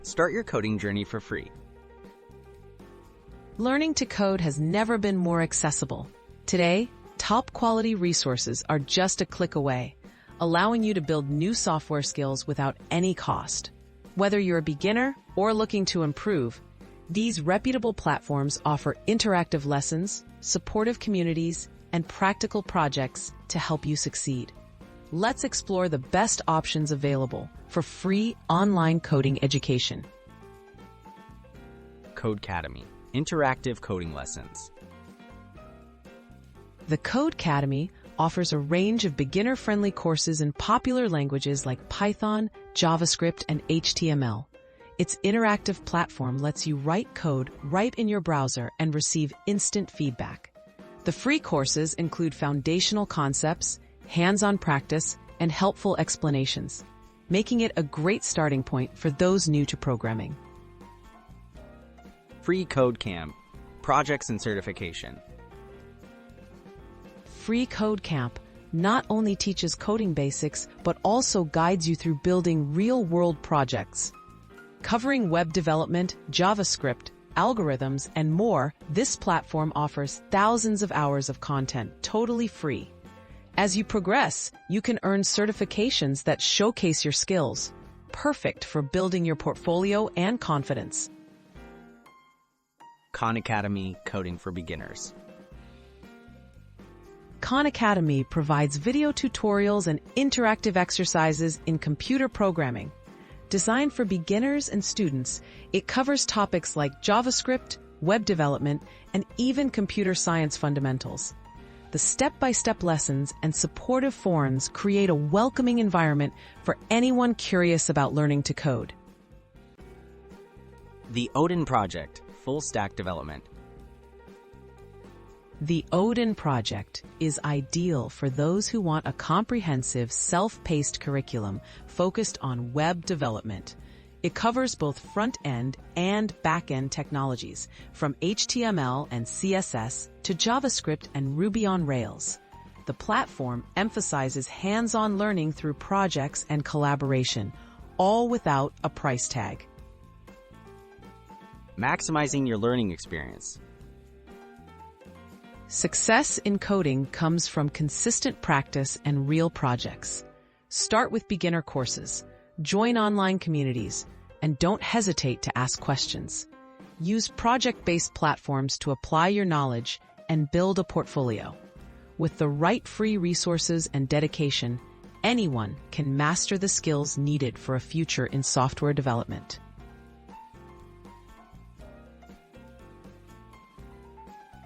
Start your coding journey for free. Learning to code has never been more accessible. Today, top-quality resources are just a click away, allowing you to build new software skills without any cost. Whether you're a beginner or looking to improve, these reputable platforms offer interactive lessons, supportive communities, and practical projects to help you succeed. Let's explore the best options available for free online coding education. Codecademy, interactive coding lessons. The Codecademy offers a range of beginner-friendly courses in popular languages like Python, JavaScript, and HTML. Its interactive platform lets you write code right in your browser and receive instant feedback. The free courses include foundational concepts, hands-on practice, and helpful explanations, making it a great starting point for those new to programming. freeCodeCamp, projects and certification. freeCodeCamp not only teaches coding basics, but also guides you through building real-world projects. Covering web development, JavaScript, algorithms, and more, this platform offers thousands of hours of content totally free. As you progress, you can earn certifications that showcase your skills, perfect for building your portfolio and confidence. Codecademy, coding for beginners. Codecademy provides video tutorials and interactive exercises in computer programming. Designed for beginners and students, it covers topics like JavaScript, web development, and even computer science fundamentals. The step-by-step lessons and supportive forums create a welcoming environment for anyone curious about learning to code. The Odin Project, full stack development. The Odin Project is ideal for those who want a comprehensive, self-paced curriculum focused on web development. It covers both front-end and back-end technologies, from HTML and CSS to JavaScript and Ruby on Rails. The platform emphasizes hands-on learning through projects and collaboration, all without a price tag. Maximizing your learning experience. Success in coding comes from consistent practice and real projects. Start with beginner courses, join online communities, and don't hesitate to ask questions. Use project-based platforms to apply your knowledge and build a portfolio. With the right free resources and dedication, anyone can master the skills needed for a future in software development.